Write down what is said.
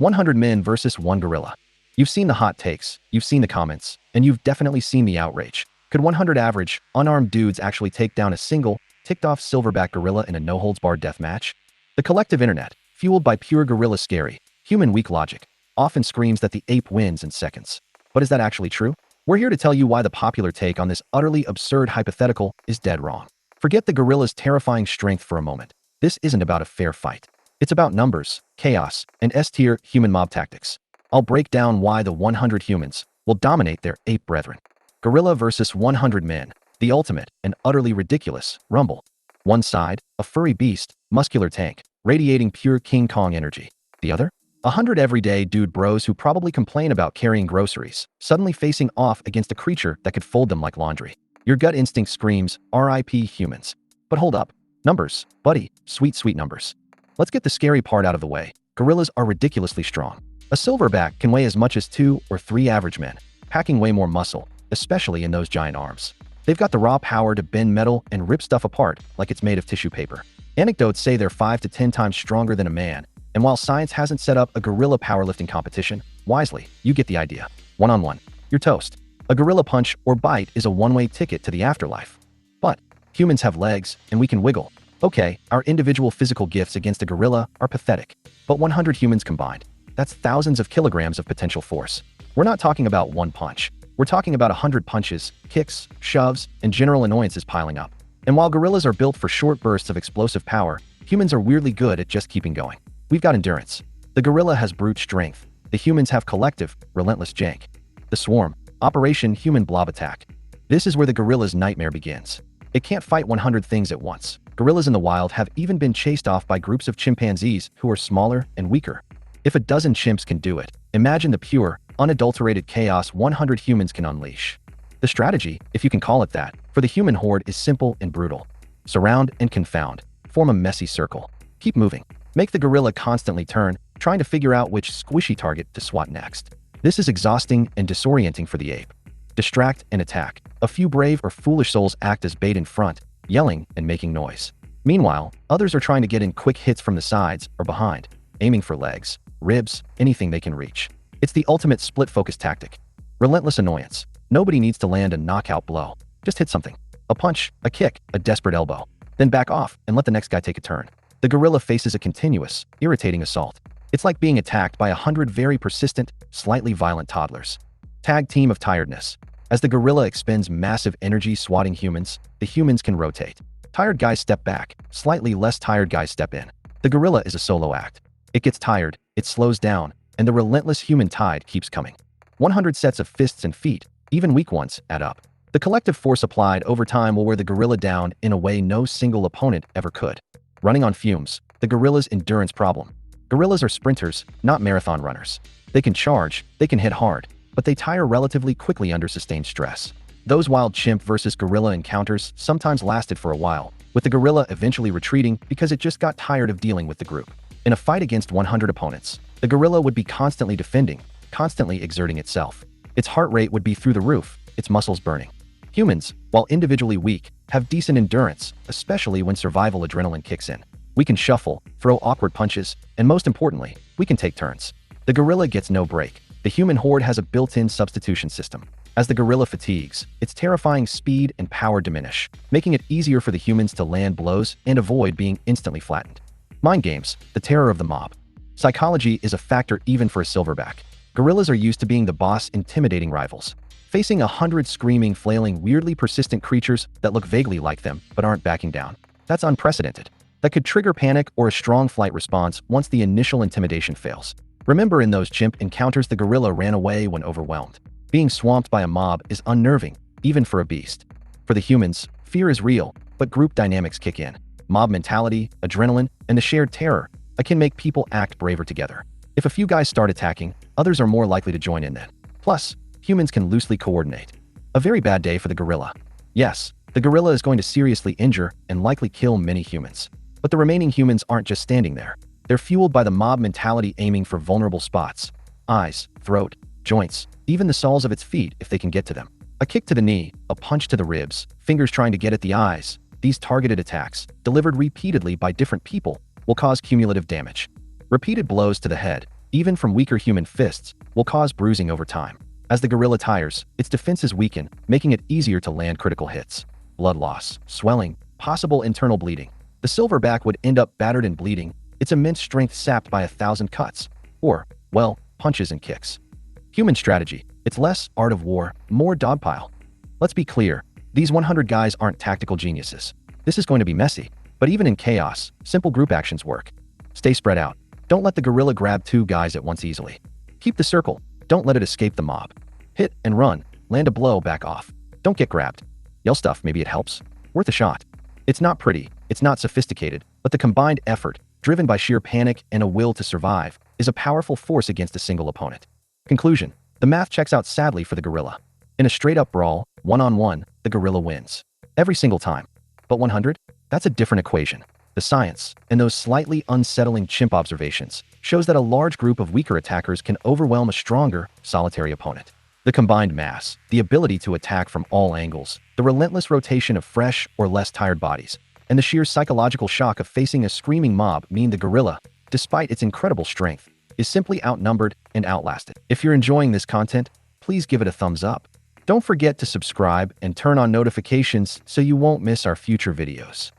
100 men versus one gorilla. You've seen the hot takes, you've seen the comments, and you've definitely seen the outrage. Could 100 average, unarmed dudes actually take down a single, ticked-off silverback gorilla in a no-holds-barred death match? The collective internet, fueled by pure gorilla scary, human weak logic, often screams that the ape wins in seconds. But is that actually true? We're here to tell you why the popular take on this utterly absurd hypothetical is dead wrong. Forget the gorilla's terrifying strength for a moment. This isn't about a fair fight. It's about numbers, chaos, and S-tier human mob tactics. I'll break down why the 100 humans will dominate their ape brethren. Gorilla versus 100 men, the ultimate and utterly ridiculous rumble. One side, a furry beast, muscular tank, radiating pure King Kong energy. The other, 100 everyday dude bros who probably complain about carrying groceries, suddenly facing off against a creature that could fold them like laundry. Your gut instinct screams, RIP humans. But hold up. Numbers, buddy, sweet, sweet numbers. Let's get the scary part out of the way. Gorillas are ridiculously strong. A silverback can weigh as much as 2 or 3 average men, packing way more muscle, especially in those giant arms. They've got the raw power to bend metal and rip stuff apart like it's made of tissue paper. Anecdotes say they're 5 to 10 times stronger than a man, and while science hasn't set up a gorilla powerlifting competition, wisely, you get the idea. One-on-one, you're toast. A gorilla punch or bite is a one-way ticket to the afterlife. But humans have legs, and we can wiggle. Okay, our individual physical gifts against a gorilla are pathetic, but 100 humans combined, that's thousands of kilograms of potential force. We're not talking about one punch. We're talking about 100 punches, kicks, shoves, and general annoyances piling up. And while gorillas are built for short bursts of explosive power, humans are weirdly good at just keeping going. We've got endurance. The gorilla has brute strength. The humans have collective, relentless jank. The swarm, Operation Human Blob Attack. This is where the gorilla's nightmare begins. It can't fight 100 things at once. Gorillas in the wild have even been chased off by groups of chimpanzees who are smaller and weaker. If a dozen chimps can do it, imagine the pure, unadulterated chaos 100 humans can unleash. The strategy, if you can call it that, for the human horde is simple and brutal. Surround and confound. Form a messy circle. Keep moving. Make the gorilla constantly turn, trying to figure out which squishy target to swat next. This is exhausting and disorienting for the ape. Distract and attack. A few brave or foolish souls act as bait in front, yelling and making noise. Meanwhile, others are trying to get in quick hits from the sides or behind, aiming for legs, ribs, anything they can reach. It's the ultimate split-focus tactic. Relentless annoyance. Nobody needs to land a knockout blow. Just hit something. A punch, a kick, a desperate elbow. Then back off and let the next guy take a turn. The gorilla faces a continuous, irritating assault. It's like being attacked by 100 very persistent, slightly violent toddlers. Tag team of tiredness. As the gorilla expends massive energy swatting humans, the humans can rotate. Tired guys step back, slightly less tired guys step in. The gorilla is a solo act. It gets tired, it slows down, and the relentless human tide keeps coming. 100 sets of fists and feet, even weak ones, add up. The collective force applied over time will wear the gorilla down in a way no single opponent ever could. Running on fumes, the gorilla's endurance problem. Gorillas are sprinters, not marathon runners. They can charge, they can hit hard, but they tire relatively quickly under sustained stress. Those wild chimp versus gorilla encounters sometimes lasted for a while, with the gorilla eventually retreating because it just got tired of dealing with the group. In a fight against 100 opponents, the gorilla would be constantly defending, constantly exerting itself. Its heart rate would be through the roof, its muscles burning. Humans, while individually weak, have decent endurance, especially when survival adrenaline kicks in. We can shuffle, throw awkward punches, and most importantly, we can take turns. The gorilla gets no break. The human horde has a built-in substitution system. As the gorilla fatigues, its terrifying speed and power diminish, making it easier for the humans to land blows and avoid being instantly flattened. Mind games, the terror of the mob. Psychology is a factor even for a silverback. Gorillas are used to being the boss, intimidating rivals. Facing 100 screaming, flailing, weirdly persistent creatures that look vaguely like them but aren't backing down. That's unprecedented. That could trigger panic or a strong flight response once the initial intimidation fails. Remember, in those chimp encounters, the gorilla ran away when overwhelmed. Being swamped by a mob is unnerving, even for a beast. For the humans, fear is real, but group dynamics kick in. Mob mentality, adrenaline, and the shared terror can make people act braver together. If a few guys start attacking, others are more likely to join in then. Plus, humans can loosely coordinate. A very bad day for the gorilla. Yes, the gorilla is going to seriously injure and likely kill many humans. But the remaining humans aren't just standing there. They're fueled by the mob mentality, aiming for vulnerable spots. Eyes, throat, joints, even the soles of its feet if they can get to them. A kick to the knee, a punch to the ribs, fingers trying to get at the eyes. These targeted attacks, delivered repeatedly by different people, will cause cumulative damage. Repeated blows to the head, even from weaker human fists, will cause bruising over time. As the gorilla tires, its defenses weaken, making it easier to land critical hits. Blood loss, swelling, possible internal bleeding. The silverback would end up battered and bleeding, its immense strength sapped by 1,000 cuts. Or, well, punches and kicks. Human strategy. It's less art of war, more dogpile. Let's be clear, these 100 guys aren't tactical geniuses. This is going to be messy, but even in chaos, simple group actions work. Stay spread out. Don't let the gorilla grab 2 guys at once easily. Keep the circle. Don't let it escape the mob. Hit and run. Land a blow, back off. Don't get grabbed. Yell stuff, maybe it helps. Worth a shot. It's not pretty, it's not sophisticated, but the combined effort, driven by sheer panic and a will to survive, is a powerful force against a single opponent. Conclusion. The math checks out sadly for the gorilla. In a straight-up brawl, one-on-one, the gorilla wins. Every single time. But 100? That's a different equation. The science, and those slightly unsettling chimp observations, shows that a large group of weaker attackers can overwhelm a stronger, solitary opponent. The combined mass, the ability to attack from all angles, the relentless rotation of fresh or less tired bodies, and the sheer psychological shock of facing a screaming mob mean the gorilla, despite its incredible strength, is simply outnumbered and outlasted. If you're enjoying this content, please give it a thumbs up. Don't forget to subscribe and turn on notifications so you won't miss our future videos.